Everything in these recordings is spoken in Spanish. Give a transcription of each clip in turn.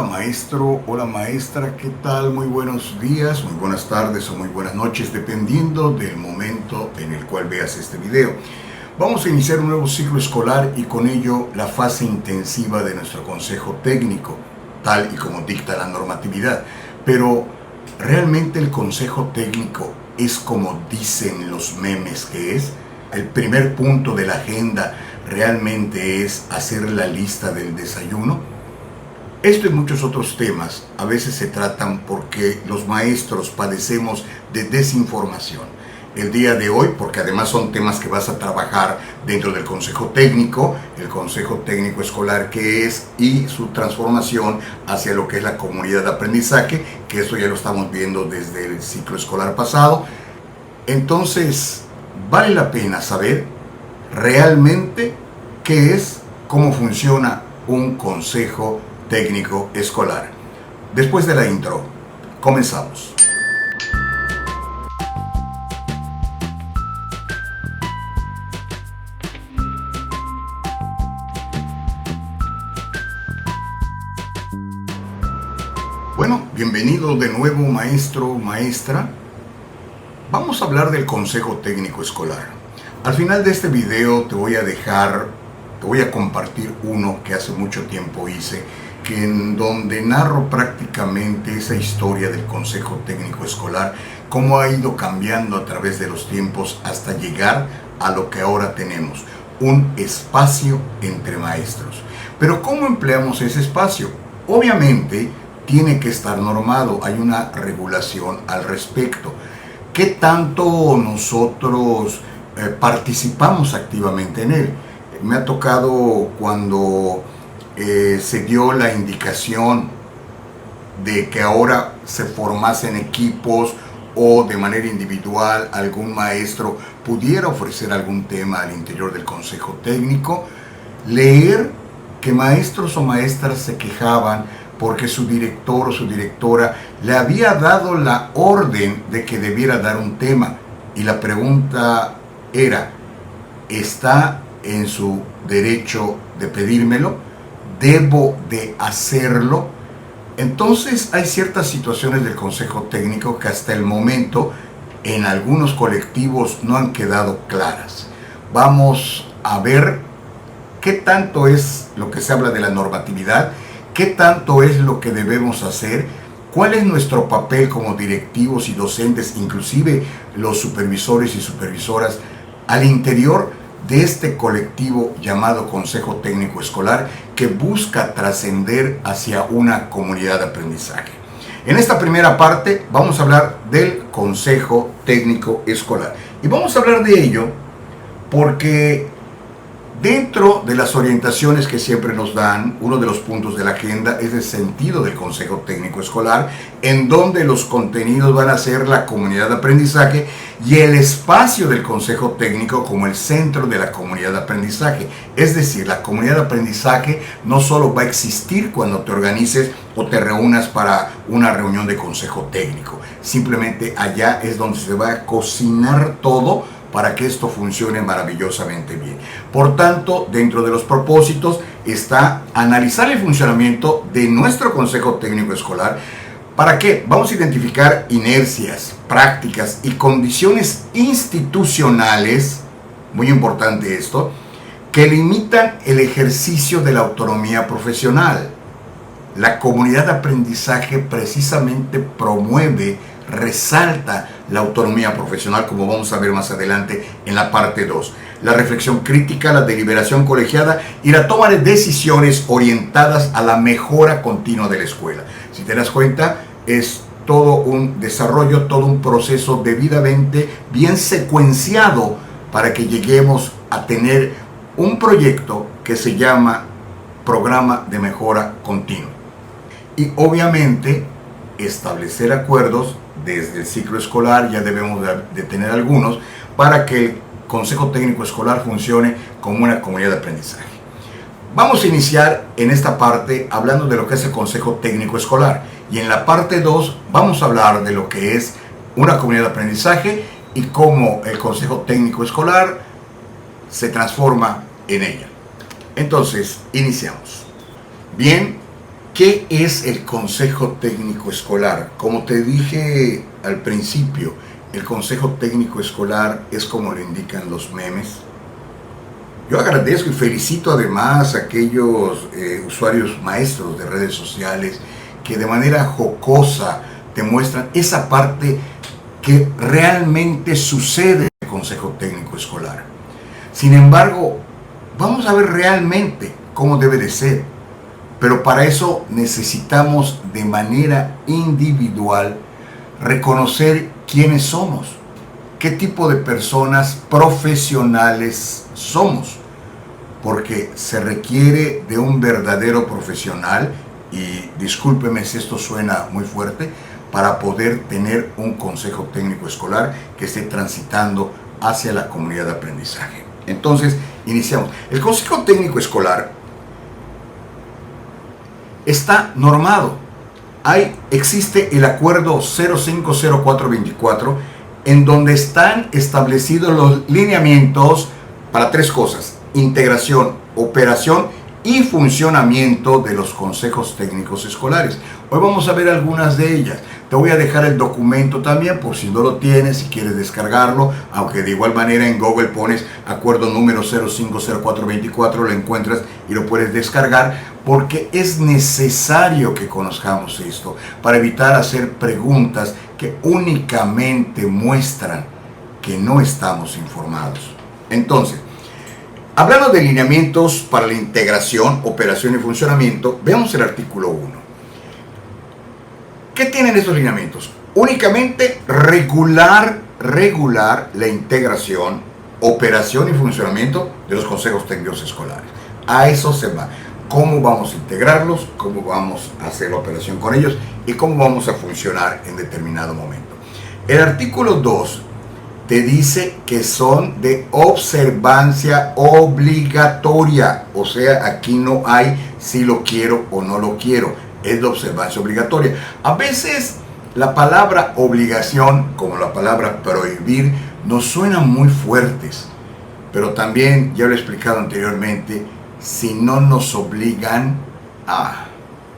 maestro, hola maestra, ¿qué tal? Muy buenos días, muy buenas tardes o muy buenas noches, dependiendo del momento en el cual veas este video. Vamos a iniciar un nuevo ciclo escolar y con ello la fase intensiva de nuestro consejo técnico, tal y como dicta la normatividad. Pero, ¿realmente el consejo técnico es como dicen los memes que es? El primer punto de la agenda realmente es hacer la lista del desayuno. Esto y muchos otros temas a veces se tratan porque los maestros padecemos de desinformación. El día de hoy, porque además son temas que vas a trabajar dentro del consejo técnico, el consejo técnico escolar que es y su transformación hacia lo que es la comunidad de aprendizaje, que eso ya lo estamos viendo desde el ciclo escolar pasado. Entonces, vale la pena saber realmente qué es, cómo funciona un consejo técnico escolar. Después de la intro, comenzamos. Bueno, bienvenido de nuevo maestro, maestra. Vamos a hablar del consejo técnico escolar. Al final de este video te voy a compartir uno que hace mucho tiempo hice, en donde narro prácticamente esa historia del consejo técnico escolar, cómo ha ido cambiando a través de los tiempos hasta llegar a lo que ahora tenemos, un espacio entre maestros. Pero ¿cómo empleamos ese espacio? Obviamente tiene que estar normado, hay una regulación al respecto. ¿Qué tanto nosotros participamos activamente en él? Me ha tocado cuando se dio la indicación de que ahora se formasen equipos o de manera individual algún maestro pudiera ofrecer algún tema al interior del consejo técnico, leer que maestros o maestras se quejaban porque su director o su directora le había dado la orden de que debiera dar un tema y la pregunta era, ¿está en su derecho de pedírmelo? ¿Debo de hacerlo? Entonces hay ciertas situaciones del consejo técnico que hasta el momento en algunos colectivos no han quedado claras. Vamos a ver qué tanto es lo que se habla de la normatividad, qué tanto es lo que debemos hacer, cuál es nuestro papel como directivos y docentes, inclusive los supervisores y supervisoras al interior de este colectivo llamado Consejo Técnico Escolar que busca trascender hacia una comunidad de aprendizaje. En esta primera parte vamos a hablar del Consejo Técnico Escolar y vamos a hablar de ello porque dentro de las orientaciones que siempre nos dan, uno de los puntos de la agenda es el sentido del Consejo Técnico Escolar, en donde los contenidos van a ser la comunidad de aprendizaje y el espacio del Consejo Técnico como el centro de la comunidad de aprendizaje. Es decir, la comunidad de aprendizaje no solo va a existir cuando te organices o te reúnas para una reunión de Consejo Técnico, simplemente allá es donde se va a cocinar todo para que esto funcione maravillosamente bien. Por tanto, dentro de los propósitos está analizar el funcionamiento de nuestro Consejo Técnico Escolar. ¿Para qué? Vamos a identificar inercias, prácticas y condiciones institucionales, muy importante esto, que limitan el ejercicio de la autonomía profesional. La comunidad de aprendizaje precisamente promueve, resalta la autonomía profesional, como vamos a ver más adelante en la parte 2. La reflexión crítica, la deliberación colegiada y la toma de decisiones orientadas a la mejora continua de la escuela. Si te das cuenta, es todo un desarrollo, todo un proceso debidamente bien secuenciado para que lleguemos a tener un proyecto que se llama Programa de Mejora Continua. Y obviamente establecer acuerdos desde el ciclo escolar, ya debemos de tener algunos, para que el Consejo Técnico Escolar funcione como una comunidad de aprendizaje. Vamos a iniciar en esta parte hablando de lo que es el Consejo Técnico Escolar y en la parte 2 vamos a hablar de lo que es una comunidad de aprendizaje y cómo el Consejo Técnico Escolar se transforma en ella. Entonces, iniciamos. Bien, ¿Qué es el Consejo Técnico Escolar? Como te dije al principio, el Consejo Técnico Escolar es como lo indican los memes. Yo agradezco y felicito además a aquellos usuarios maestros de redes sociales que de manera jocosa te muestran esa parte que realmente sucede en el Consejo Técnico Escolar. Sin embargo, vamos a ver realmente cómo debe de ser. Pero para eso necesitamos de manera individual reconocer quiénes somos, qué tipo de personas profesionales somos, porque se requiere de un verdadero profesional, y discúlpeme si esto suena muy fuerte, para poder tener un consejo técnico escolar que esté transitando hacia la comunidad de aprendizaje. Entonces, iniciamos. El consejo técnico escolar está normado. Existe el acuerdo 050424 en donde están establecidos los lineamientos para tres cosas: integración, operación y funcionamiento de los consejos técnicos escolares. Hoy vamos a ver algunas de ellas. Te voy a dejar el documento también por si no lo tienes, si quieres descargarlo, aunque de igual manera en Google pones acuerdo número 050424, lo encuentras y lo puedes descargar, porque es necesario que conozcamos esto para evitar hacer preguntas que únicamente muestran que no estamos informados. Entonces, hablando de lineamientos para la integración, operación y funcionamiento, veamos el artículo 1. ¿Qué tienen estos lineamientos? Únicamente regular la integración, operación y funcionamiento de los consejos técnicos escolares. A eso se va. Cómo vamos a integrarlos, cómo vamos a hacer la operación con ellos y cómo vamos a funcionar en determinado momento. El artículo 2 te dice que son de observancia obligatoria. O sea, aquí no hay si lo quiero o no lo quiero. Es de observancia obligatoria. A veces la palabra obligación, como la palabra prohibir, nos suenan muy fuertes. Pero también, ya lo he explicado anteriormente, si no nos obligan,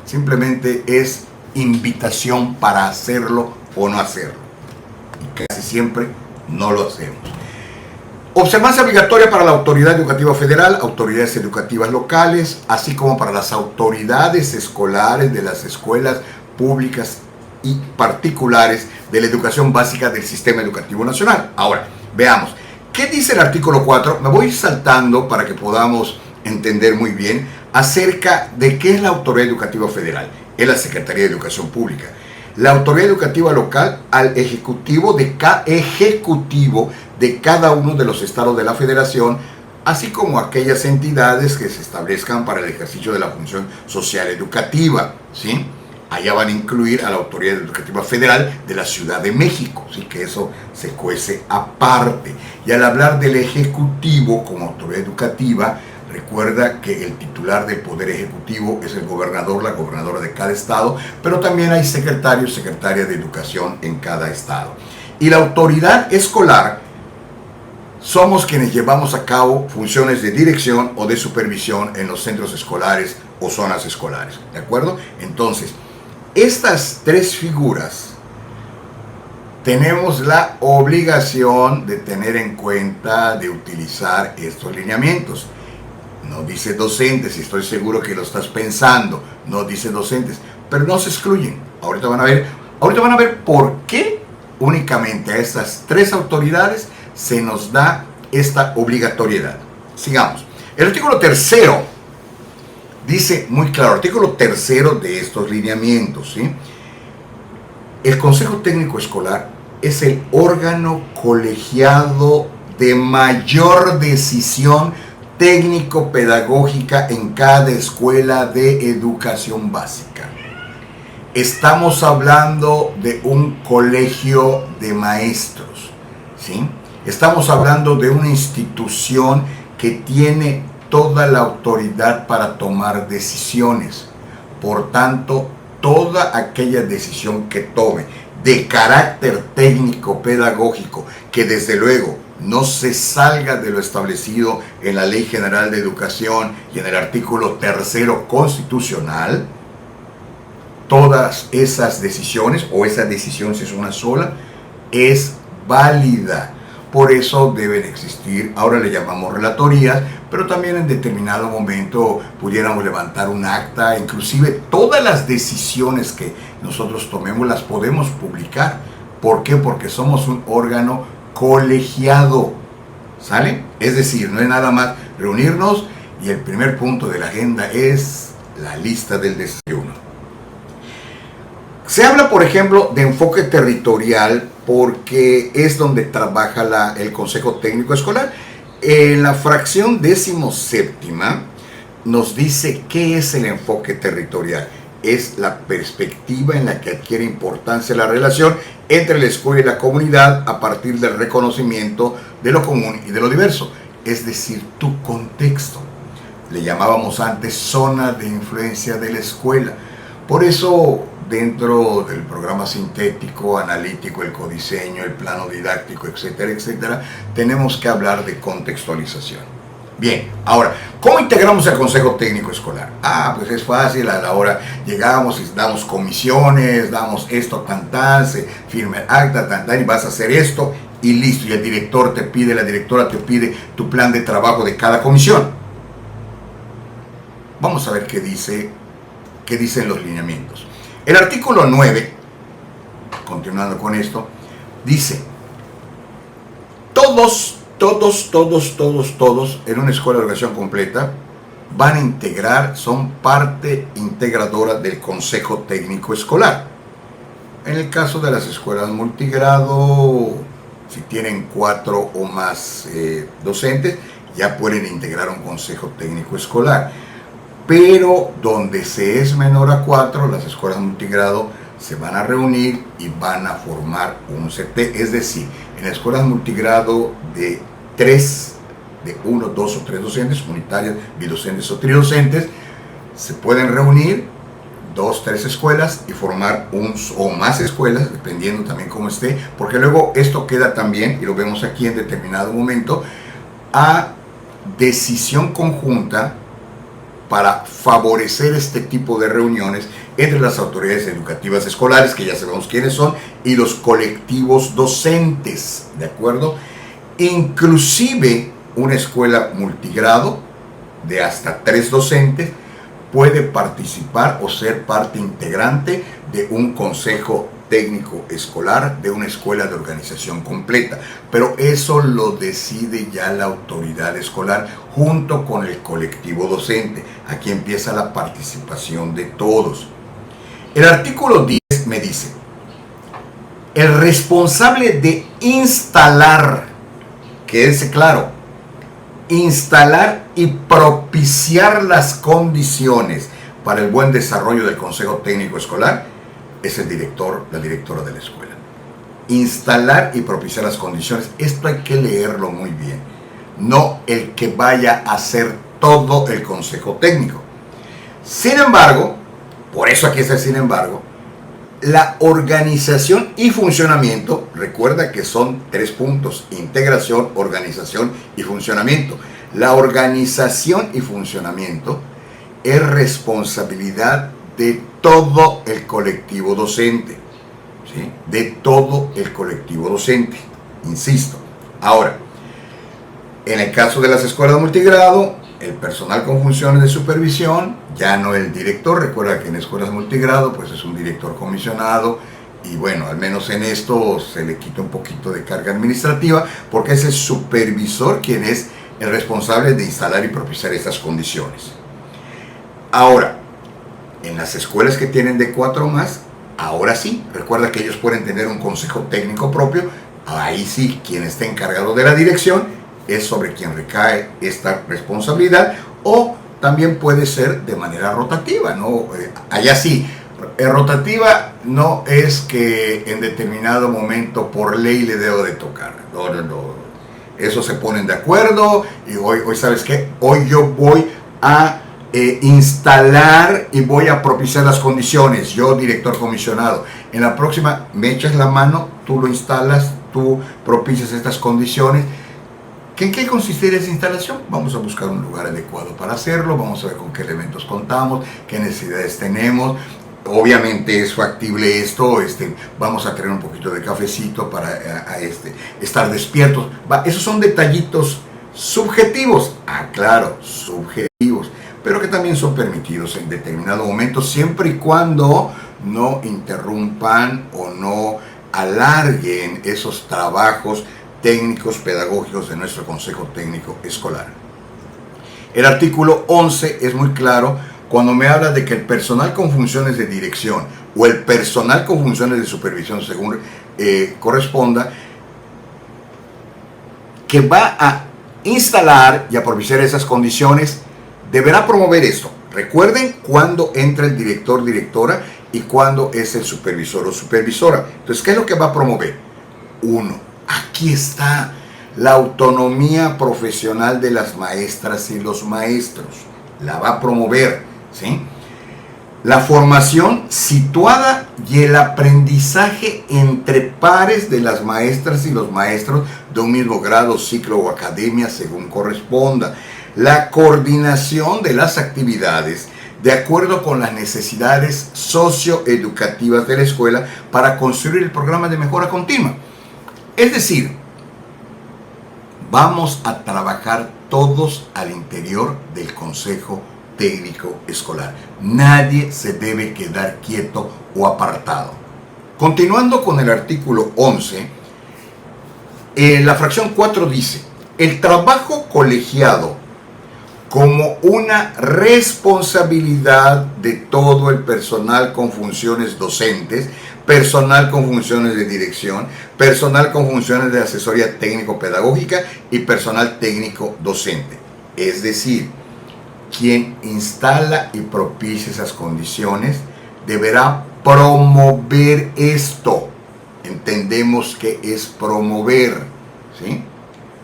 simplemente es invitación para hacerlo o no hacerlo. Y casi siempre no lo hacemos. Observancia obligatoria para la autoridad educativa federal, autoridades educativas locales, así como para las autoridades escolares de las escuelas públicas y particulares de la educación básica del sistema educativo nacional. Ahora, veamos, ¿qué dice el artículo 4? Me voy saltando para que podamos entender muy bien acerca de qué es la autoridad educativa federal. Es la Secretaría de Educación Pública. La autoridad educativa local al ejecutivo de cada uno de los estados de la federación, así como aquellas entidades que se establezcan para el ejercicio de la función social educativa, ¿sí? Allá van a incluir a la autoridad educativa federal de la Ciudad de México, ¿sí? Que eso se cuece aparte. Y al hablar del ejecutivo como autoridad educativa, recuerda que el titular del Poder Ejecutivo es el gobernador, la gobernadora de cada estado, pero también hay secretarios, secretarias de educación en cada estado. Y la autoridad escolar somos quienes llevamos a cabo funciones de dirección o de supervisión en los centros escolares o zonas escolares, ¿de acuerdo? Entonces, estas tres figuras tenemos la obligación de tener en cuenta, de utilizar estos lineamientos. No dice docentes, y estoy seguro que lo estás pensando, no dice docentes, pero no se excluyen. Ahorita van a ver por qué únicamente a estas tres autoridades se nos da esta obligatoriedad. Sigamos. El artículo 3 dice muy claro, artículo 3 de estos lineamientos, ¿sí? El Consejo Técnico Escolar es el órgano colegiado de mayor decisión técnico-pedagógica en cada escuela de educación básica. Estamos hablando de un colegio de maestros, ¿sí? Estamos hablando de una institución que tiene toda la autoridad para tomar decisiones. Por tanto, toda aquella decisión que tome de carácter técnico-pedagógico, que desde luego no se salga de lo establecido en la Ley General de Educación y en el artículo 3 constitucional, todas esas decisiones, o esa decisión si es una sola, es válida. Por eso deben existir, ahora le llamamos relatorías, pero también en determinado momento pudiéramos levantar un acta, inclusive todas las decisiones que nosotros tomemos las podemos publicar. ¿Por qué? Porque somos un órgano colegiado, ¿sale? Es decir, no es nada más reunirnos y el primer punto de la agenda es la lista del desayuno. Se habla, por ejemplo, de enfoque territorial porque es donde trabaja el Consejo Técnico Escolar. En la fracción 17ª nos dice qué es el enfoque territorial. Es la perspectiva en la que adquiere importancia la relación entre la escuela y la comunidad a partir del reconocimiento de lo común y de lo diverso. Es decir, tu contexto. Le llamábamos antes zona de influencia de la escuela. Por eso, dentro del programa sintético, analítico, el codiseño, el plano didáctico, etcétera, etcétera, tenemos que hablar de contextualización. Bien, ahora, ¿cómo integramos el Consejo Técnico Escolar? Pues es fácil, a la hora llegamos y damos comisiones, damos esto, tan, se firma el acta, tan, y vas a hacer esto, y listo, y el director te pide, la directora te pide tu plan de trabajo de cada comisión. Vamos a ver qué dicen los lineamientos. El artículo 9, continuando con esto, dice: todos en una escuela de educación completa van a integrar, son parte integradora del Consejo Técnico Escolar. En el caso de las escuelas multigrado, si tienen 4 o más docentes, ya pueden integrar un Consejo Técnico Escolar. Pero donde se es menor a 4, las escuelas multigrado se van a reunir y van a formar un CT. Es decir, en las escuelas multigrado de 1, 2 o 3 docentes, unitarias, bidocentes o tridocentes, se pueden reunir 2, 3 escuelas y formar o más escuelas, dependiendo también cómo esté, porque luego esto queda también, y lo vemos aquí en determinado momento, a decisión conjunta para favorecer este tipo de reuniones entre las autoridades educativas escolares, que ya sabemos quiénes son, y los colectivos docentes, ¿de acuerdo? Inclusive una escuela multigrado de hasta 3 docentes puede participar o ser parte integrante de un consejo técnico escolar de una escuela de organización completa, pero eso lo decide ya la autoridad escolar junto con el colectivo docente. Aquí empieza la participación de todos. El artículo 10 me dice: el responsable de instalar, que es claro, instalar y propiciar las condiciones para el buen desarrollo del Consejo Técnico Escolar, es el director, la directora de la escuela. Instalar y propiciar las condiciones. Esto hay que leerlo muy bien. No el que vaya a hacer todo el consejo técnico. Sin embargo, por eso aquí está el sin embargo, la organización y funcionamiento, recuerda que son 3 puntos: integración, organización y funcionamiento. La organización y funcionamiento es responsabilidad de todo el colectivo docente, ¿sí? De todo el colectivo docente, insisto. Ahora, en el caso de las escuelas multigrado, el personal con funciones de supervisión, ya no el director. Recuerda que en escuelas multigrado pues es un director comisionado, y bueno, al menos en esto se le quita un poquito de carga administrativa, porque es el supervisor quien es el responsable de instalar y propiciar estas condiciones. Ahora, en las escuelas que tienen de 4 más, ahora sí, recuerda que ellos pueden tener un consejo técnico propio. Ahí sí, quien esté encargado de la dirección es sobre quien recae esta responsabilidad, o también puede ser de manera rotativa, ¿no? Allá sí, rotativa no es que en determinado momento por ley le debo de tocar, no. Eso se ponen de acuerdo, y hoy ¿sabes qué? Hoy yo voy a instalar y voy a propiciar las condiciones, yo director comisionado. En la próxima me echas la mano, tú lo instalas, tú propicias estas condiciones. ¿En qué consistiría esa instalación? Vamos a buscar un lugar adecuado para hacerlo, vamos a ver con qué elementos contamos, qué necesidades tenemos. Obviamente es factible esto, vamos a tener un poquito de cafecito para estar despiertos. Esos son detallitos subjetivos, claro, subjetivos, pero que también son permitidos en determinado momento, siempre y cuando no interrumpan o no alarguen esos trabajos técnicos pedagógicos de nuestro Consejo Técnico Escolar. El artículo 11 es muy claro cuando me habla de que el personal con funciones de dirección o el personal con funciones de supervisión, según corresponda, que va a instalar y a propiciar esas condiciones, deberá promover esto. Recuerden cuándo entra el director, directora y cuándo es el supervisor o supervisora. Entonces, ¿qué es lo que va a promover? Uno, aquí está la autonomía profesional de las maestras y los maestros. La va a promover, ¿sí? La formación situada y el aprendizaje entre pares de las maestras y los maestros de un mismo grado, ciclo o academia, según corresponda. La coordinación de las actividades de acuerdo con las necesidades socioeducativas de la escuela para construir el programa de mejora continua. Es decir, vamos a trabajar todos al interior del Consejo Técnico Escolar. Nadie se debe quedar quieto o apartado. Continuando con el artículo 11, la fracción 4 dice: el trabajo colegiado como una responsabilidad de todo el personal con funciones docentes, personal con funciones de dirección, personal con funciones de asesoría técnico-pedagógica y personal técnico docente. Es decir, quien instala y propicia esas condiciones deberá promover esto. Entendemos que es promover, ¿sí?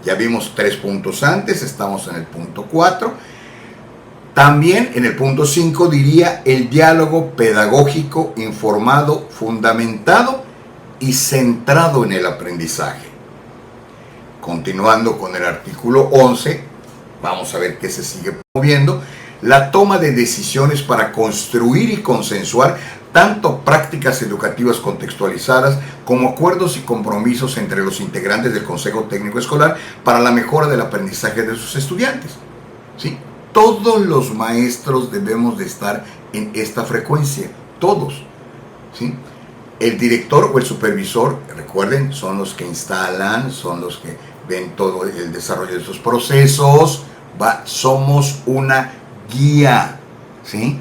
Ya vimos 3 puntos antes, estamos en el punto 4. También en el punto 5 diría el diálogo pedagógico informado, fundamentado y centrado en el aprendizaje. Continuando con el artículo 11, vamos a ver qué se sigue promoviendo. La toma de decisiones para construir y consensuar tanto prácticas educativas contextualizadas como acuerdos y compromisos entre los integrantes del Consejo Técnico Escolar para la mejora del aprendizaje de sus estudiantes. ¿Sí? Todos los maestros debemos de estar en esta frecuencia, todos. ¿Sí? El director o el supervisor, recuerden, son los que instalan, son los que ven todo el desarrollo de esos procesos. Somos una guía, ¿sí?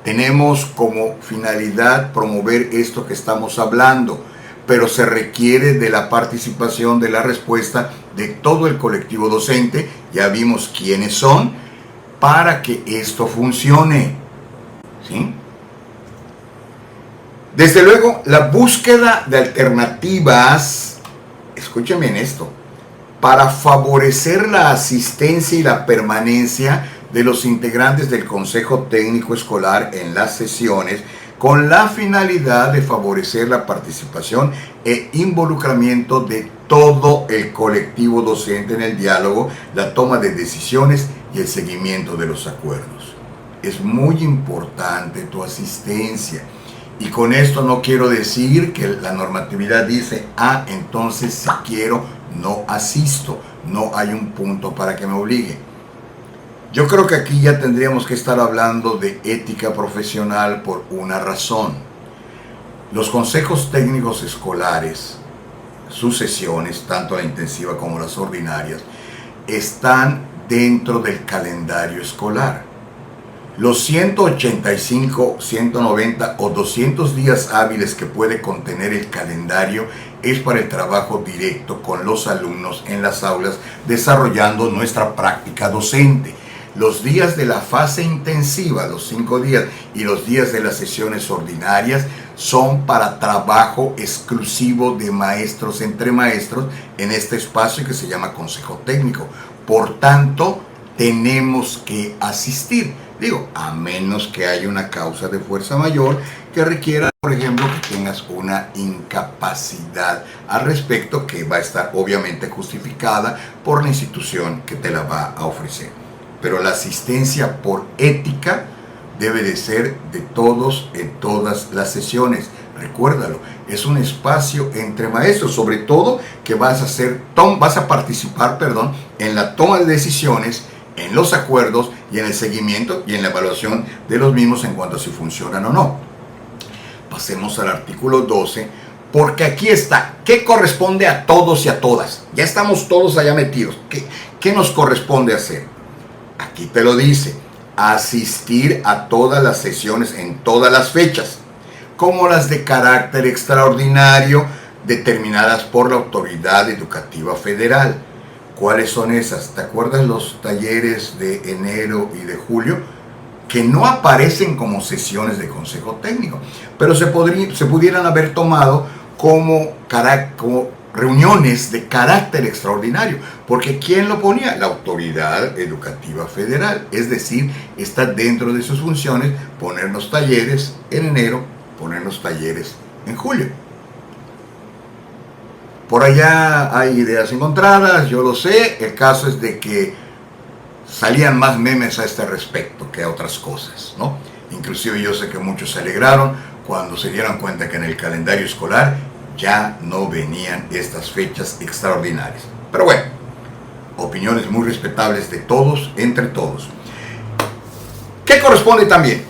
Tenemos como finalidad promover esto que estamos hablando, pero se requiere de la participación, de la respuesta de todo el colectivo docente, ya vimos quiénes son, para que esto funcione, ¿sí? Desde luego, la búsqueda de alternativas, escúchenme en esto, para favorecer la asistencia y la permanencia de los integrantes del Consejo Técnico Escolar en las sesiones, con la finalidad de favorecer la participación e involucramiento de todo el colectivo docente en el diálogo, la toma de decisiones y el seguimiento de los acuerdos. Es muy importante tu asistencia. Y con esto no quiero decir que la normatividad dice, entonces si quiero, no asisto. No hay un punto para que me obligue. Yo creo que aquí ya tendríamos que estar hablando de ética profesional por una razón. Los consejos técnicos escolares, sus sesiones, tanto la intensiva como las ordinarias, están dentro del calendario escolar. Los 185, 190 o 200 días hábiles que puede contener el calendario es para el trabajo directo con los alumnos en las aulas, desarrollando nuestra práctica docente. Los días de la fase intensiva, los 5 días, y los días de las sesiones ordinarias son para trabajo exclusivo de maestros entre maestros en este espacio que se llama Consejo Técnico. Por tanto, tenemos que asistir. Digo, a menos que haya una causa de fuerza mayor que requiera, por ejemplo, que tengas una incapacidad al respecto, que va a estar obviamente justificada por la institución que te la va a ofrecer. Pero la asistencia por ética debe de ser de todos en todas las sesiones. Recuérdalo, es un espacio entre maestros, sobre todo que vas a participar, en la toma de decisiones, en los acuerdos y en el seguimiento y en la evaluación de los mismos en cuanto a si funcionan o no. Pasemos al artículo 12, porque aquí está, ¿qué corresponde a todos y a todas? Ya estamos todos allá metidos. ¿Qué nos corresponde hacer? Aquí te lo dice, asistir a todas las sesiones en todas las fechas, como las de carácter extraordinario determinadas por la Autoridad Educativa Federal. ¿Cuáles son esas? ¿Te acuerdas los talleres de enero y de julio? Que no aparecen como sesiones de consejo técnico, pero se pudieran haber tomado como reuniones de carácter extraordinario, porque ¿quién lo ponía? La Autoridad Educativa Federal, es decir, está dentro de sus funciones ponernos talleres en enero, ponernos talleres en julio. Por allá hay ideas encontradas, yo lo sé, el caso es de que salían más memes a este respecto que a otras cosas, ¿no? Inclusive yo sé que muchos se alegraron cuando se dieron cuenta que en el calendario escolar ya no venían estas fechas extraordinarias. Pero bueno, opiniones muy respetables de todos, entre todos. ¿Qué corresponde también?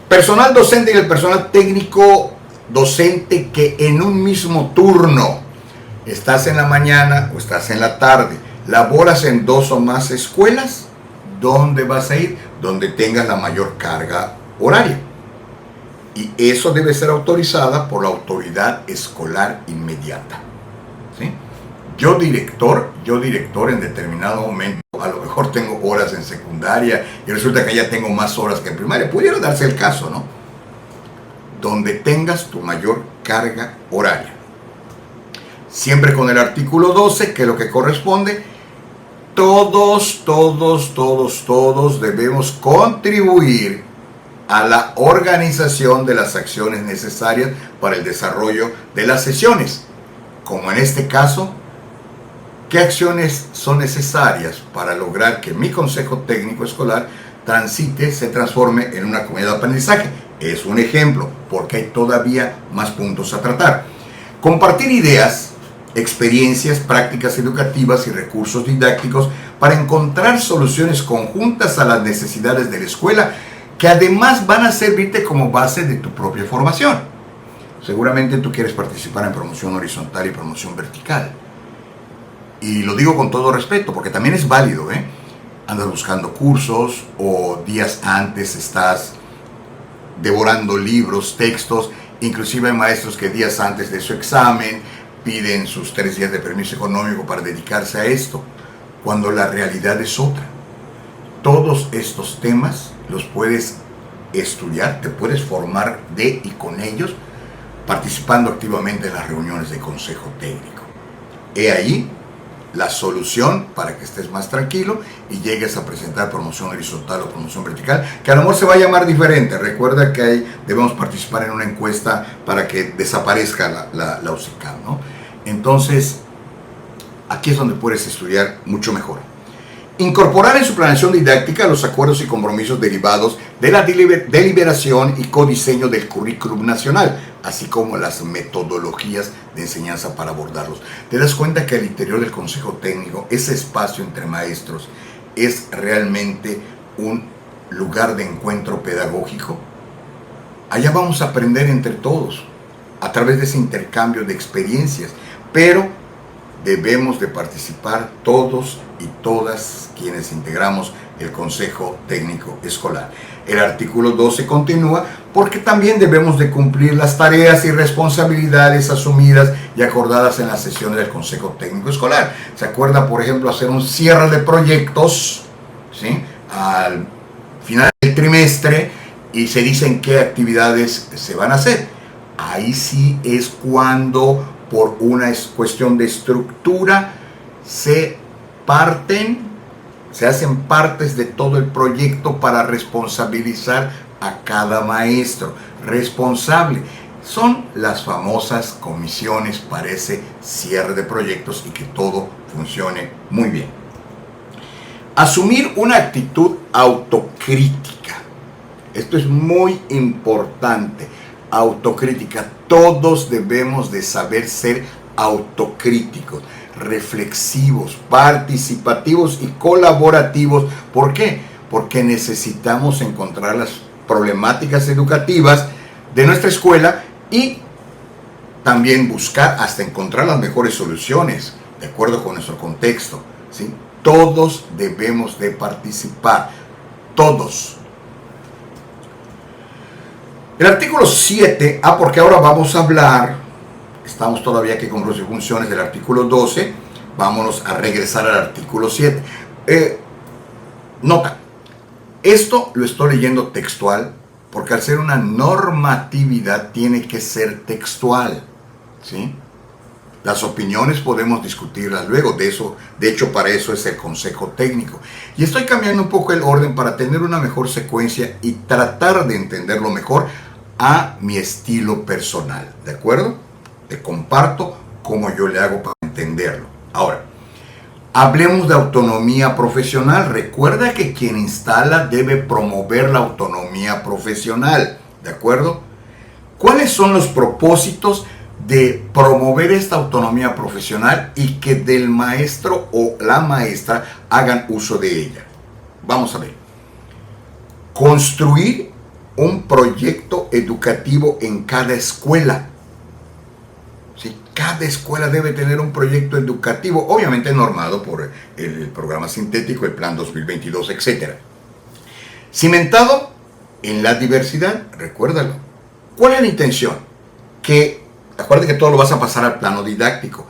Personal docente y el personal técnico docente que en un mismo turno, estás en la mañana o estás en la tarde, laboras en 2 o más escuelas, ¿dónde vas a ir? Donde tengas la mayor carga horaria. Y eso debe ser autorizada por la autoridad escolar inmediata. ¿Sí? Yo director en determinado momento, a lo mejor tengo horas en secundaria y resulta que ya tengo más horas que en primaria. Pudiera darse el caso, ¿no? Donde tengas tu mayor carga horaria. Siempre con el artículo 12, que es lo que corresponde, todos debemos contribuir a la organización de las acciones necesarias para el desarrollo de las sesiones. Como en este caso, ¿qué acciones son necesarias para lograr que mi consejo técnico escolar se transforme en una comunidad de aprendizaje? Es un ejemplo, porque hay todavía más puntos a tratar. Compartir ideas, experiencias, prácticas educativas y recursos didácticos para encontrar soluciones conjuntas a las necesidades de la escuela, que además van a servirte como base de tu propia formación. Seguramente tú quieres participar en promoción horizontal y promoción vertical. Y lo digo con todo respeto, porque también es válido, ¿eh? Andas buscando cursos o días antes estás devorando libros, textos. Inclusive hay maestros que días antes de su examen piden sus 3 días de permiso económico para dedicarse a esto, cuando la realidad es otra. Todos estos temas los puedes estudiar, te puedes formar de y con ellos, participando activamente en las reuniones de consejo técnico. He ahí la solución para que estés más tranquilo y llegues a presentar promoción horizontal o promoción vertical, que a lo mejor se va a llamar diferente. Recuerda que ahí debemos participar en una encuesta para que desaparezca la UCICAM, ¿no? Entonces, aquí es donde puedes estudiar mucho mejor. Incorporar en su planeación didáctica los acuerdos y compromisos derivados de la deliberación y codiseño del currículum nacional, así como las metodologías de enseñanza para abordarlos. ¿Te das cuenta que al interior del consejo técnico, ese espacio entre maestros, es realmente un lugar de encuentro pedagógico? Allá vamos a aprender entre todos, a través de ese intercambio de experiencias, pero debemos de participar todos y todas quienes integramos el Consejo Técnico Escolar. El artículo 12 continúa porque también debemos de cumplir las tareas y responsabilidades asumidas y acordadas en las sesiones del Consejo Técnico Escolar. ¿Se acuerda, por ejemplo, hacer un cierre de proyectos, ¿sí?, al final del trimestre y se dicen qué actividades se van a hacer? Ahí sí es cuando, por una cuestión de estructura, se hacen partes de todo el proyecto para responsabilizar a cada maestro responsable. Son las famosas comisiones para ese cierre de proyectos y que todo funcione muy bien. Asumir una actitud autocrítica. Esto es muy importante. Autocrítica. Todos debemos de saber ser autocríticos, reflexivos, participativos y colaborativos. ¿Por qué? Porque necesitamos encontrar las problemáticas educativas de nuestra escuela y también buscar hasta encontrar las mejores soluciones de acuerdo con nuestro contexto, ¿sí? Todos debemos de participar, todos. El artículo 7, porque ahora vamos a hablar, estamos todavía aquí con roles y funciones del artículo 12, vámonos a regresar al artículo 7. Nota, esto lo estoy leyendo textual, porque al ser una normatividad tiene que ser textual, ¿sí? Las opiniones podemos discutirlas luego, de hecho para eso es el consejo técnico. Y estoy cambiando un poco el orden para tener una mejor secuencia y tratar de entenderlo mejor a mi estilo personal, ¿de acuerdo? Te comparto cómo yo le hago para entenderlo. Ahora, hablemos de autonomía profesional. Recuerda que quien instala debe promover la autonomía profesional, ¿de acuerdo? ¿Cuáles son los propósitos de promover esta autonomía profesional y que del maestro o la maestra hagan uso de ella? Vamos a ver. Construir un proyecto educativo en cada escuela. ¿Sí? Cada escuela debe tener un proyecto educativo, obviamente normado por el programa sintético, el plan 2022, etc. Cimentado en la diversidad, recuérdalo. ¿Cuál es la intención? Acuérdate que todo lo vas a pasar al plano didáctico.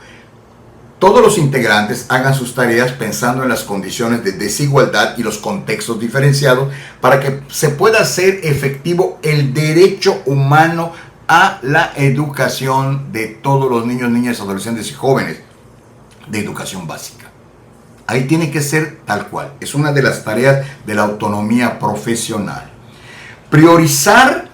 Todos los integrantes hagan sus tareas pensando en las condiciones de desigualdad y los contextos diferenciados para que se pueda hacer efectivo el derecho humano a la educación de todos los niños, niñas, adolescentes y jóvenes de educación básica. Ahí tiene que ser tal cual. Es una de las tareas de la autonomía profesional. Priorizar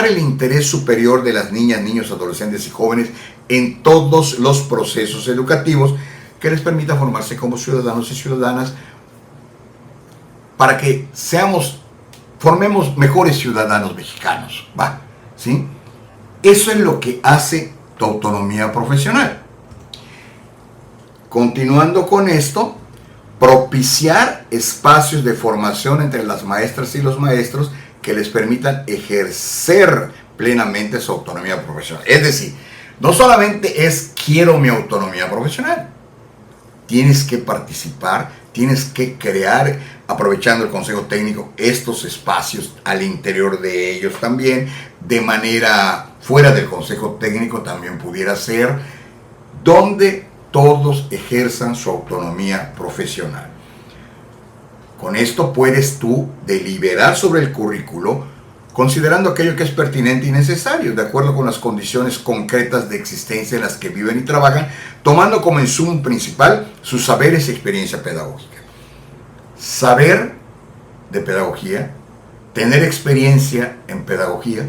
el interés superior de las niñas, niños, adolescentes y jóvenes en todos los procesos educativos que les permita formarse como ciudadanos y ciudadanas para que formemos mejores ciudadanos mexicanos, ¿va? ¿Sí? Eso es lo que hace tu autonomía profesional. Continuando con esto, propiciar espacios de formación entre las maestras y los maestros que les permitan ejercer plenamente su autonomía profesional. Es decir, no solamente es quiero mi autonomía profesional, tienes que participar, tienes que crear, aprovechando el consejo técnico, estos espacios al interior de ellos también, de manera fuera del consejo técnico también pudiera ser, donde todos ejerzan su autonomía profesional. Con esto puedes tú deliberar sobre el currículo, considerando aquello que es pertinente y necesario, de acuerdo con las condiciones concretas de existencia en las que viven y trabajan, tomando como insumo principal sus saberes y experiencia pedagógica. Saber de pedagogía, tener experiencia en pedagogía,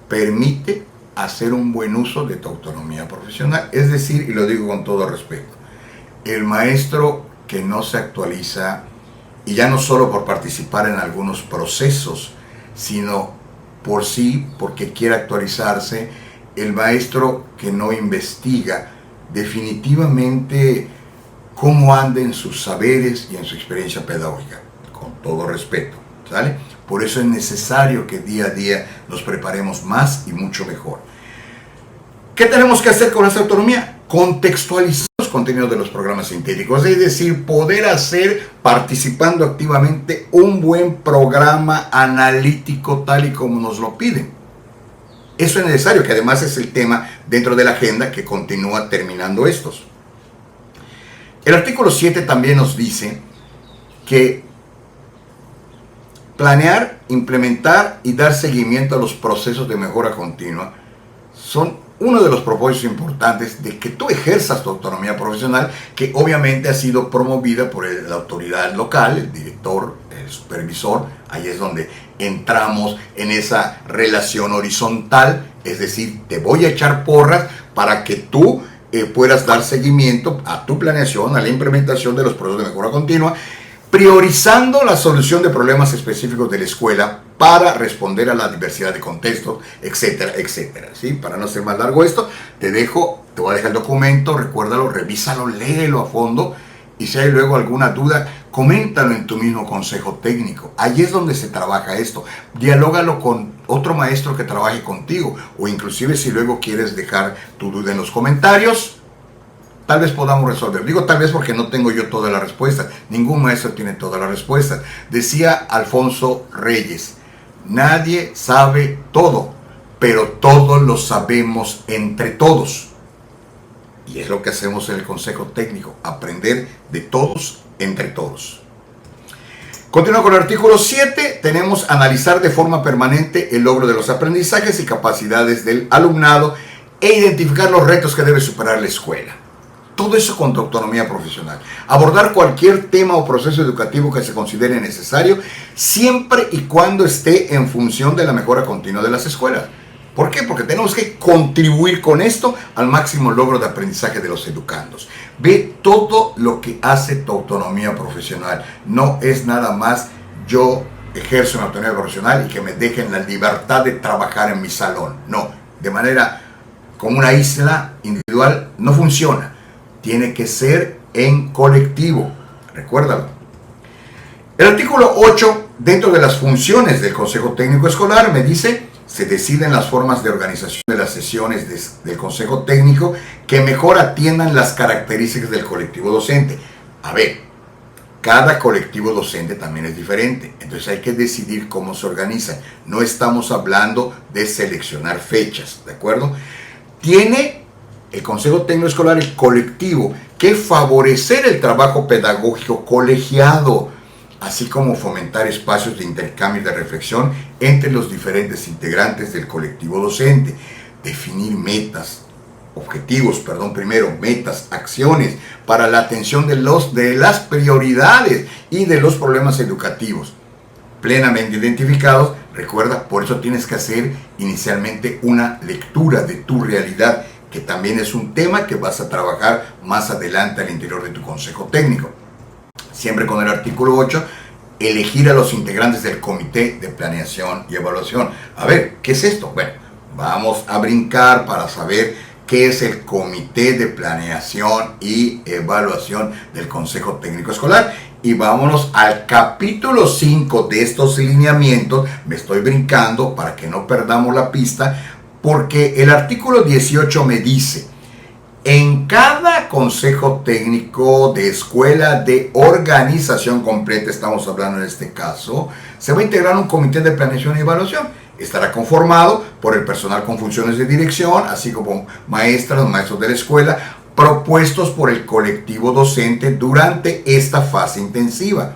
permite hacer un buen uso de tu autonomía profesional. Es decir, y lo digo con todo respeto, el maestro que no se actualiza, y ya no solo por participar en algunos procesos, sino por sí, porque quiere actualizarse, el maestro que no investiga definitivamente cómo anda en sus saberes y en su experiencia pedagógica, con todo respeto, ¿sale? Por eso es necesario que día a día nos preparemos más y mucho mejor. ¿Qué tenemos que hacer con esta autonomía? Contextualizar los contenidos de los programas sintéticos, es decir, poder hacer, participando activamente, un buen programa analítico tal y como nos lo piden. Eso es necesario, que además es el tema dentro de la agenda que continúa terminando estos. El artículo 7 también nos dice que planear, implementar y dar seguimiento a los procesos de mejora continua son uno de los propósitos importantes de que tú ejerzas tu autonomía profesional, que obviamente ha sido promovida por la autoridad local, el director, el supervisor. Ahí es donde entramos en esa relación horizontal, es decir, te voy a echar porras para que tú puedas dar seguimiento a tu planeación, a la implementación de los procesos de mejora continua, priorizando la solución de problemas específicos de la escuela para responder a la diversidad de contextos, etcétera, etcétera. ¿Sí? Para no hacer más largo esto, te voy a dejar el documento, recuérdalo, revísalo, léelo a fondo, y si hay luego alguna duda, coméntalo en tu mismo consejo técnico. Allí es donde se trabaja esto. Dialógalo con otro maestro que trabaje contigo, o inclusive si luego quieres dejar tu duda en los comentarios, tal vez podamos resolver. Digo tal vez porque no tengo yo todas las respuestas. Ningún maestro tiene todas las respuestas. Decía Alfonso Reyes, nadie sabe todo, pero todos lo sabemos entre todos. Y es lo que hacemos en el consejo técnico, aprender de todos entre todos. Continúa con el artículo 7, tenemos analizar de forma permanente el logro de los aprendizajes y capacidades del alumnado e identificar los retos que debe superar la escuela. Todo eso con tu autonomía profesional. Abordar cualquier tema o proceso educativo que se considere necesario, siempre y cuando esté en función de la mejora continua de las escuelas. ¿Por qué? Porque tenemos que contribuir con esto al máximo logro de aprendizaje de los educandos. Ve todo lo que hace tu autonomía profesional. No es nada más yo ejerzo una autonomía profesional y que me dejen la libertad de trabajar en mi salón. No, de manera como una isla individual no funciona. Tiene que ser en colectivo. Recuérdalo. El artículo 8, dentro de las funciones del Consejo Técnico Escolar, me dice: se deciden las formas de organización de las sesiones del Consejo Técnico que mejor atiendan las características del colectivo docente. A ver, cada colectivo docente también es diferente, entonces hay que decidir cómo se organizan. No estamos hablando de seleccionar fechas, ¿de acuerdo? Tiene el Consejo Técnico Escolar, el colectivo, que favorecer el trabajo pedagógico colegiado, así como fomentar espacios de intercambio y de reflexión entre los diferentes integrantes del colectivo docente, definir metas, metas, acciones para la atención de las prioridades y de los problemas educativos plenamente identificados. Recuerda, por eso tienes que hacer inicialmente una lectura de tu realidad, que también es un tema que vas a trabajar más adelante al interior de tu consejo técnico. Siempre con el artículo 8, elegir a los integrantes del comité de planeación y evaluación. A ver, ¿qué es esto? Bueno, vamos a brincar para saber qué es el comité de planeación y evaluación del Consejo Técnico Escolar. Y vámonos al capítulo 5 de estos lineamientos. Me estoy brincando para que no perdamos la pista, porque el artículo 18 me dice: en cada consejo técnico de escuela de organización completa, estamos hablando en este caso, se va a integrar un comité de planeación y evaluación. Estará conformado por el personal con funciones de dirección, así como maestras, maestros de la escuela, propuestos por el colectivo docente durante esta fase intensiva.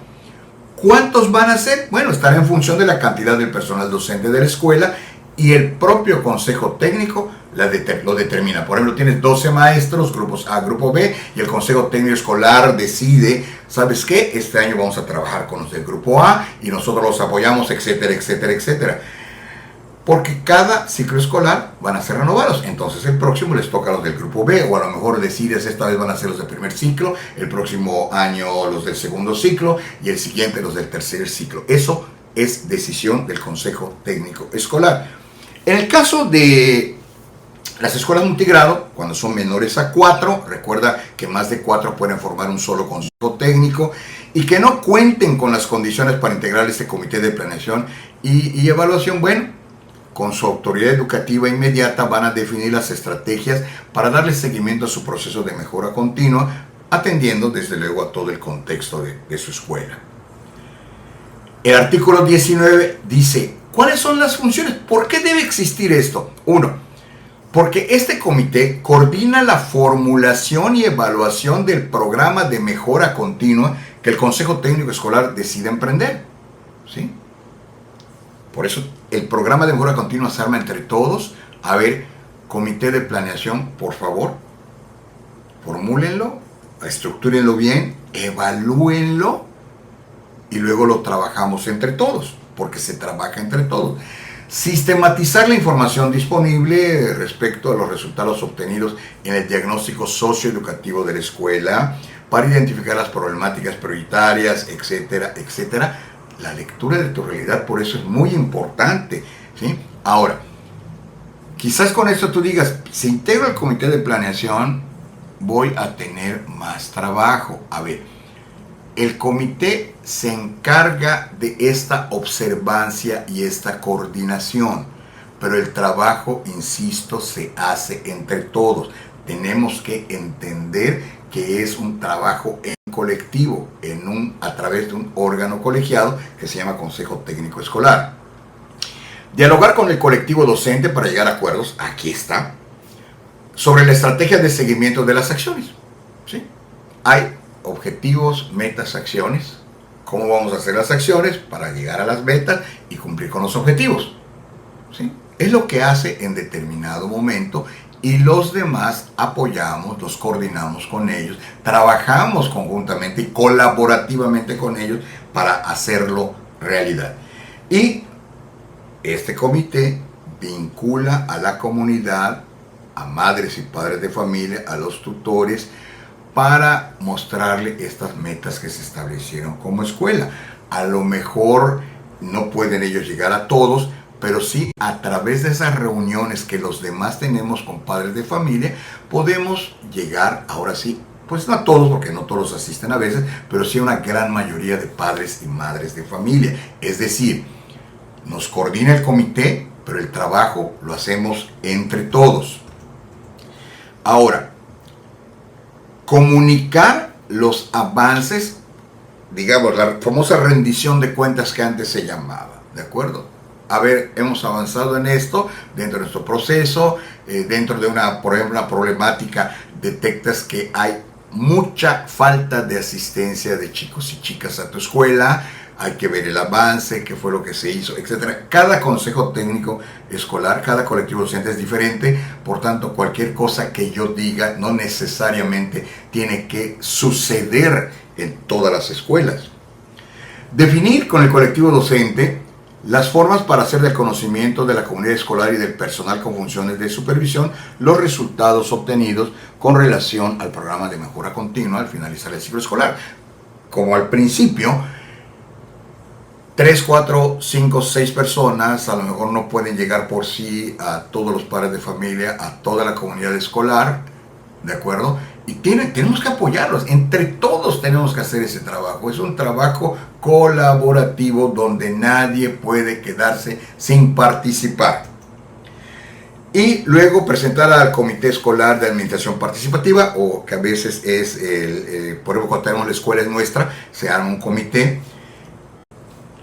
¿Cuántos van a ser? Bueno, estará en función de la cantidad del personal docente de la escuela, y el propio consejo técnico lo determina. Por ejemplo, tienes 12 maestros, grupos A, grupo B, y el consejo técnico escolar decide: ¿sabes qué? Este año vamos a trabajar con los del grupo A y nosotros los apoyamos, etcétera, etcétera, etcétera. Porque cada ciclo escolar van a ser renovados. Entonces el próximo les toca a los del grupo B, o a lo mejor decides esta vez van a ser los del primer ciclo, el próximo año los del segundo ciclo y el siguiente los del tercer ciclo. Eso es decisión del consejo técnico escolar. En el caso de las escuelas multigrado, cuando son menores a 4, recuerda que más de 4 pueden formar un solo consejo técnico, y que no cuenten con las condiciones para integrar este comité de planeación y evaluación, bueno, con su autoridad educativa inmediata van a definir las estrategias para darle seguimiento a su proceso de mejora continua, atendiendo desde luego a todo el contexto de su escuela. El artículo 19 dice: ¿cuáles son las funciones? ¿Por qué debe existir esto? 1. Porque este comité coordina la formulación y evaluación del programa de mejora continua que el Consejo Técnico Escolar decide emprender. ¿Sí? Por eso el programa de mejora continua se arma entre todos. A ver, comité de planeación, por favor, formúlenlo, estructúrenlo bien, evalúenlo y luego lo trabajamos entre todos, porque se trabaja entre todos. Sistematizar la información disponible respecto a los resultados obtenidos en el diagnóstico socioeducativo de la escuela para identificar las problemáticas prioritarias, etcétera, etcétera. La lectura de tu realidad por eso es muy importante, ¿sí? Ahora, quizás con esto tú digas, si integro el comité de planeación, voy a tener más trabajo. A ver, el comité se encarga de esta observancia y esta coordinación, pero el trabajo, insisto, se hace entre todos. Tenemos que entender que es un trabajo en colectivo, a través de un órgano colegiado que se llama Consejo Técnico Escolar. Dialogar con el colectivo docente para llegar a acuerdos, aquí está, sobre la estrategia de seguimiento de las acciones. ¿Sí? Hay objetivos, metas, acciones. ¿Cómo vamos a hacer las acciones para llegar a las metas y cumplir con los objetivos? ¿Sí? Es lo que hace en determinado momento y los demás apoyamos, los coordinamos con ellos, trabajamos conjuntamente y colaborativamente con ellos para hacerlo realidad. Y este comité vincula a la comunidad, a madres y padres de familia, a los tutores, para mostrarle estas metas que se establecieron como escuela. A lo mejor no pueden ellos llegar a todos, pero sí a través de esas reuniones que los demás tenemos con padres de familia, podemos llegar, ahora sí, pues no a todos, porque no todos asisten a veces, pero sí a una gran mayoría de padres y madres de familia. Es decir, nos coordina el comité, pero el trabajo lo hacemos entre todos. Ahora, comunicar los avances, digamos, la famosa rendición de cuentas que antes se llamaba, ¿de acuerdo? A ver, hemos avanzado en esto dentro de nuestro proceso, dentro de por ejemplo, una problemática, detectas que hay mucha falta de asistencia de chicos y chicas a tu escuela, hay que ver el avance, qué fue lo que se hizo, etc. Cada consejo técnico escolar, cada colectivo docente es diferente, por tanto, cualquier cosa que yo diga no necesariamente tiene que suceder en todas las escuelas. Definir con el colectivo docente las formas para hacer del conocimiento de la comunidad escolar y del personal con funciones de supervisión los resultados obtenidos con relación al programa de mejora continua al finalizar el ciclo escolar. Como al principio, 3, 4, 5, 6 personas a lo mejor no pueden llegar por sí a todos los padres de familia, a toda la comunidad escolar, ¿de acuerdo? Y tenemos que apoyarlos, entre todos tenemos que hacer ese trabajo. Es un trabajo colaborativo donde nadie puede quedarse sin participar. Y luego presentar al comité escolar de administración participativa, o que a veces es, por ejemplo, cuando tenemos la escuela es nuestra, se arma un comité.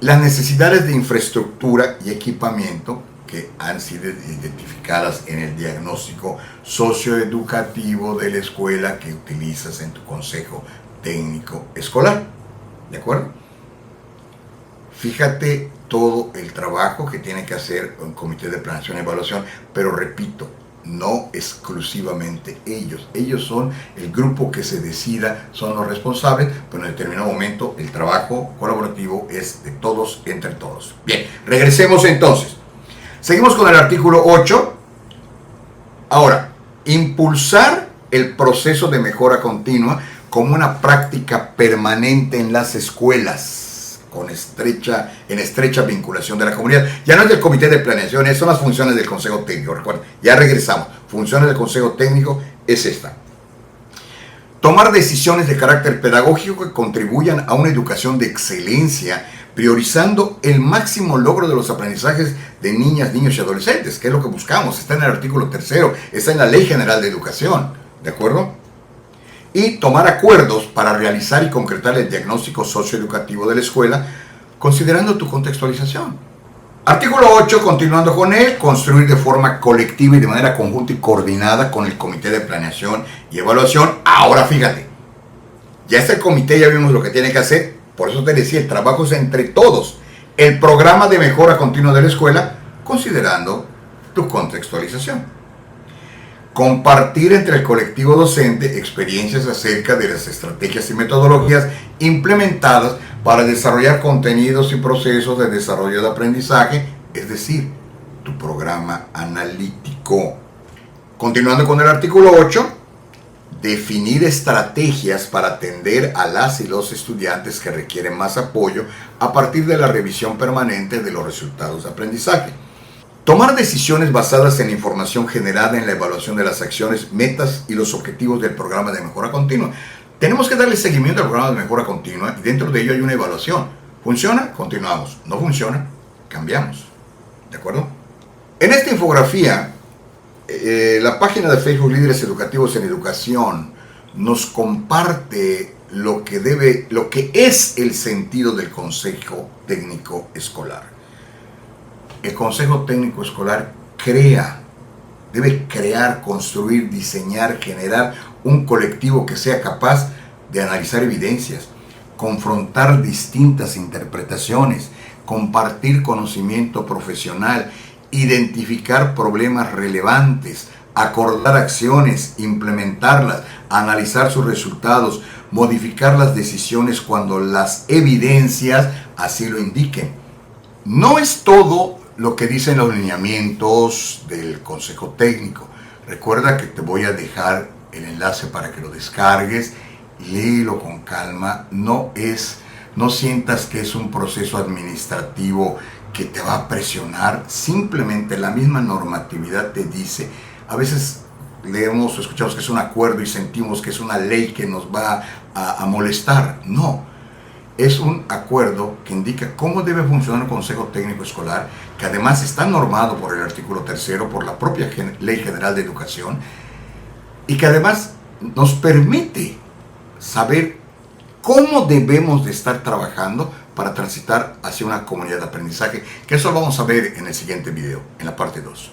Las necesidades de infraestructura y equipamiento que han sido identificadas en el diagnóstico socioeducativo de la escuela que utilizas en tu consejo técnico escolar. ¿De acuerdo? Fíjate todo el trabajo que tiene que hacer un comité de planeación y evaluación, pero repito, no exclusivamente ellos. Ellos son el grupo que se decida, son los responsables, pero en determinado momento el trabajo colaborativo es de todos entre todos. Bien, regresemos entonces. Seguimos con el artículo 8. Ahora, impulsar el proceso de mejora continua como una práctica permanente en las escuelas, en estrecha vinculación de la comunidad. Ya no es del comité de planeación, son las funciones del consejo técnico. Recuerden, ya regresamos. Funciones del consejo técnico es esta. Tomar decisiones de carácter pedagógico que contribuyan a una educación de excelencia, priorizando el máximo logro de los aprendizajes de niñas, niños y adolescentes, que es lo que buscamos. Está en el artículo 3, está en la Ley General de Educación, ¿de acuerdo? Y tomar acuerdos para realizar y concretar el diagnóstico socioeducativo de la escuela, considerando tu contextualización. Artículo 8, continuando con él, construir de forma colectiva y de manera conjunta y coordinada con el comité de planeación y evaluación. Ahora fíjate, ya está el comité, ya vimos lo que tiene que hacer. Por eso te decía, el trabajo es entre todos. El programa de mejora continua de la escuela, considerando tu contextualización. Compartir entre el colectivo docente experiencias acerca de las estrategias y metodologías implementadas para desarrollar contenidos y procesos de desarrollo de aprendizaje, es decir, tu programa analítico. Continuando con el artículo 8, definir estrategias para atender a las y los estudiantes que requieren más apoyo a partir de la revisión permanente de los resultados de aprendizaje. Tomar decisiones basadas en la información generada en la evaluación de las acciones, metas y los objetivos del programa de mejora continua. Tenemos que darle seguimiento al programa de mejora continua y dentro de ello hay una evaluación. ¿Funciona? Continuamos. ¿No funciona? Cambiamos. ¿De acuerdo? En esta infografía, la página de Facebook Líderes Educativos en Educación nos comparte lo que es el sentido del Consejo Técnico Escolar. El Consejo Técnico Escolar debe crear, construir, diseñar, generar un colectivo que sea capaz de analizar evidencias, confrontar distintas interpretaciones, compartir conocimiento profesional, identificar problemas relevantes, acordar acciones, implementarlas, analizar sus resultados, modificar las decisiones cuando las evidencias así lo indiquen. No es todo lo que dicen los lineamientos del Consejo Técnico. Recuerda que te voy a dejar el enlace para que lo descargues, léelo con calma. No sientas que es un proceso administrativo que te va a presionar. Simplemente la misma normatividad te dice. A veces leemos o escuchamos que es un acuerdo y sentimos que es una ley que nos va a molestar. No. Es un acuerdo que indica cómo debe funcionar el Consejo Técnico Escolar, que además está normado por el artículo 3º, por la propia Ley General de Educación, y que además nos permite saber cómo debemos de estar trabajando para transitar hacia una comunidad de aprendizaje, que eso lo vamos a ver en el siguiente video, en la parte 2.